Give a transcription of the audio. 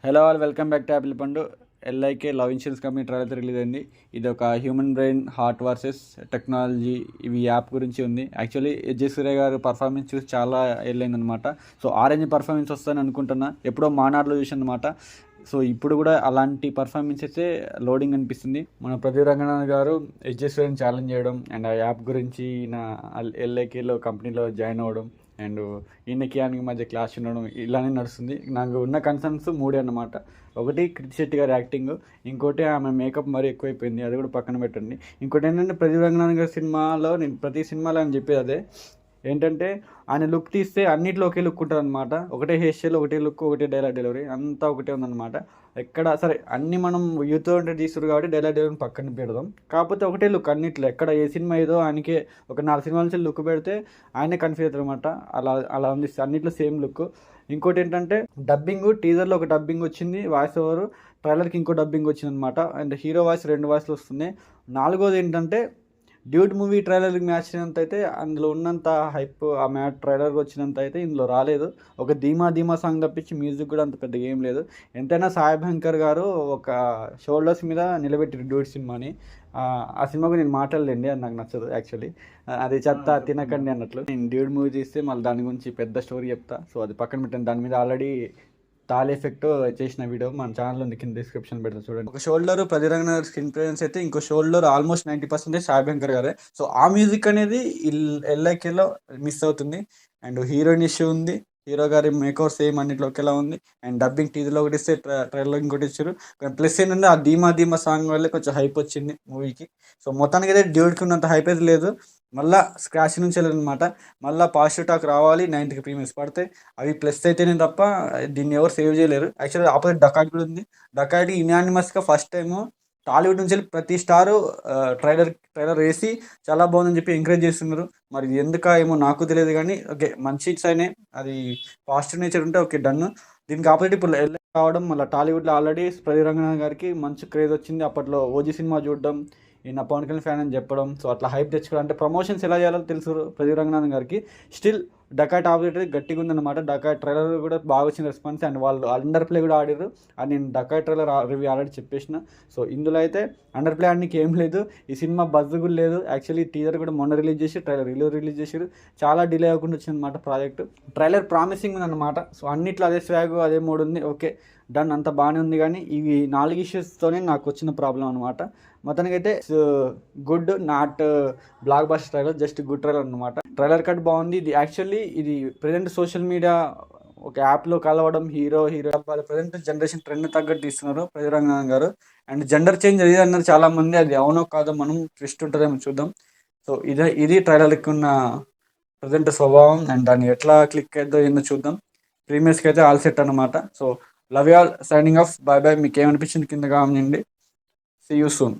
Hello all welcome back to apple పండు. LIK love insurance company trailer అయితే release అయింది. ఇది ఒక human brain heart versus technology ఇవి యాప్ గురించి ఉంది. యాక్చువల్లీ సూర్య గారు పర్ఫార్మెన్స్ చూసి చాలా అనమాట. సో ఆరెంజ్ పర్ఫార్మెన్స్ వస్తుందని అనుకుంటున్నా. ఎప్పుడో మానాడులో చూసాను అనమాట. సో ఇప్పుడు కూడా అలాంటి పర్ఫార్మెన్స్ అయితే లోడింగ్ అనిపిస్తుంది. మన ప్రదీప్ రంగనాథ్ గారు సూర్యని ఛాలెంజ్ చేయడం అండ్ ఆ యాప్ గురించి నా ఎల్ఐకేలో కంపెనీలో జాయిన్ అవ్వడం అండ్ ఈయనకి ఆయనకి మధ్య క్లాష్ ఉండడం ఇలానే నడుస్తుంది. నాకు ఉన్న కన్సర్న్స్ మూడే అన్నమాట. ఒకటి కృతి శెట్టి గారి యాక్టింగ్, ఇంకోటి ఆమె మేకప్ మరీ ఎక్కువైపోయింది, అది కూడా పక్కన పెట్టండి. ఇంకోటి ఏంటంటే ప్రదీప్ రంగనాథ్ గారి సినిమాలో నేను ప్రతి సినిమాలో అని చెప్పేది అదే ఏంటంటే ఆయన లుక్ తీస్తే అన్నిట్లో ఒకే లుక్ ఉంటుంది అనమాట. ఒకటే హెయిర్ స్టైల్, ఒకటే లుక్, ఒకటే డైలాగ్ డెలివరీ, అంతా ఒకటే ఉందన్నమాట. ఎక్కడ సరే అన్ని మనం యూత్ అంటే తీసుకురు కాబట్టి డైలాగ్ డెలివరీ పక్కన పెడదాం. కాకపోతే ఒకటే లుక్ అన్నిట్లో. ఎక్కడ ఏ సినిమా ఏదో ఆయనకే ఒక 4 సినిమాల నుంచి లుక్ పెడితే ఆయనే కన్ఫ్యూజ్ అవుతారు అనమాట. అలా అలా ఉంది అన్నిట్లో సేమ్ లుక్. ఇంకోటి ఏంటంటే డబ్బింగ్, టీజర్లో ఒక డబ్బింగ్ వచ్చింది, వాయిస్ ఓవర్, ట్రైలర్కి ఇంకో డబ్బింగ్ వచ్చింది అనమాట. అండ్ హీరో వాయిస్ 2 వాయిస్లు వస్తున్నాయి. నాలుగోది ఏంటంటే డ్యూట్ మూవీ ట్రైలర్కి మ్యాచ్ అయినంత అయితే అందులో ఉన్నంత హైప్ ఆ మ్యాచ్ ట్రైలర్కి వచ్చినంత అయితే ఇందులో రాలేదు. ఒక ధీమా ధీమా సాంగ్ తప్పించి మ్యూజిక్ కూడా అంత పెద్దగా ఏం లేదు. ఎంతైనా సాయి భంకర్ గారు ఒక షోల్డర్స్ మీద నిలబెట్టారు డ్యూట్ సినిమాని. ఆ సినిమాకు నేను మాట్లాడలేండి, అది నాకు నచ్చదు యాక్చువల్లీ. అది చెత్త తినకండి అన్నట్లు. నేను డ్యూట్ మూవీ తీస్తే మళ్ళీ దాని గురించి పెద్ద స్టోరీ చెప్తా. సో అది పక్కన పెట్టాను. దాని మీద ఆల్రెడీ తాల్ ఎఫెక్ట్ చేసిన వీడియో మన ఛానల్లో ఉంది, కింద డిస్క్రిప్షన్ పెడతా చూడండి. ఒక షోల్డర్ ప్రతిరంగనాథ్ స్క్రీన్ ప్రెజెన్స్ అయితే, ఇంకో షోల్డర్ ఆల్మోస్ట్ 90% సాయి భంకర్ గారే. సో ఆ మ్యూజిక్ అనేది ఎల్ఐకేలో మిస్ అవుతుంది. అండ్ హీరోయిన్ ఇష్యూ ఉంది, హీరో గారి మేకవర్ సేమ్ అన్నిట్లో ఒకేలా ఉంది. అండ్ డబ్బింగ్ టీజర్లో ఒకటి ఇస్తే ట్రైలర్లో ఇంకోటి ఇచ్చారు. ప్లస్ ఏంటంటే ఆ ధీమా ధీమా సాంగ్ వల్లే కొంచెం హైప్ వచ్చింది మూవీకి. సో మొత్తానికి అయితే డ్యూడ్కి ఉన్నంత హైప్ అయితే లేదు. మళ్ళీ స్క్రాచ్ నుంచి వెళ్ళనమాట. మళ్ళీ పాజిటివ్ టాక్ రావాలి, 90కి ప్రీమియర్స్ పడితే అవి ప్లస్ అయితేనే తప్ప దీన్ని ఎవరు సేవ్ చేయలేరు. యాక్చువల్గా ఆపోజిట్ డకాట్ కూడా ఉంది. డకాట్ ఇనానిమస్గా ఫస్ట్ టైము టాలీవుడ్ నుంచి వెళ్ళి ప్రతి స్టారు ట్రైలర్ వేసి చాలా బాగుందని చెప్పి ఎంకరేజ్ చేస్తున్నారు. మరి ఎందుక ఏమో నాకు తెలియదు, కానీ ఓకే మంచి సైనే. అది పాజిటివ్ నేచర్ ఉంటే ఓకే డన్. దీనికి ఆపోజిట్ ఇప్పుడు రావడం మళ్ళీ టాలీవుడ్లో ఆల్రెడీ ప్రదీప్ రంగనాథ్ గారికి మంచి క్రేజ్ వచ్చింది. అప్పట్లో ఓజీ సినిమా చూడడం, ఈయన పవన్ కళ్యాణ్ ఫ్యాన్ అని చెప్పడం, సో అట్లా హైప్ తెచ్చుకోవడం. అంటే ప్రమోషన్స్ ఎలా చేయాలో తెలుసు ప్రదీప్ రంగనాథ్ గారికి. స్టిల్ డకాట్ ఆపరేటర్ గట్టిగా ఉందన్నమాట. డకాట్ ట్రైలర్ కూడా బాగా వచ్చిన రెస్పాన్స్. అండ్ వాళ్ళు అండర్ ప్లే కూడా ఆడారు. అది నేను డకాట్ ట్రైలర్ రివ్యూ ఆల్రెడీ చెప్పేసిన. సో ఇందులో అయితే అండర్ ప్లే ఆడడానికి ఏం లేదు. ఈ సినిమా బజ్ కూడా లేదు. యాక్చువల్లీ టీజర్ కూడా మొన్న రిలీజ్ చేసి ట్రైలర్ రిలీజ్ చేసారు. చాలా డిలే అవ్వకుండా వచ్చింది అనమాట ప్రాజెక్ట్. ట్రైలర్ ప్రామిసింగ్ ఉందన్నమాట. సో అన్నిట్లో అదే స్వాగ్, అదే మోడ్ ఉంది. ఓకే డన్, అంత బాగానే ఉంది. కానీ ఇవి 4 ఇష్యూస్తోనే నాకు వచ్చిన ప్రాబ్లం అనమాట. మొత్తానికి అయితే good, not block buster trailer, just good trailer అనమాట. ట్రైలర్ కట్ బాగుంది. ఇది యాక్చువల్లీ ఇది ప్రజెంట్ సోషల్ మీడియా ఒక యాప్లో కలవడం, హీరో వాళ్ళ ప్రజెంట్ జనరేషన్ ట్రెండ్ తగ్గట్టు ఇస్తున్నారు ప్రదీప్ రంగనాథ్ గారు. అండ్ జెండర్ చేంజ్ అది అన్నారు చాలా మంది. అది అవునో కాదో మనం ట్విస్ట్ ఉంటుందేమో చూద్దాం. సో ఇది ట్రైలర్కి ఉన్న ప్రజెంట్ స్వభావం. అండ్ దాన్ని ఎట్లా క్లిక్ అయిద్దో ఏందో చూద్దాం. ప్రీమియర్స్కి అయితే ఆల్ సెట్ అనమాట. So love you all, signing off, bye bye. మీకు ఏమనిపించింది కింద కామెంట్ చేయండి. See you soon.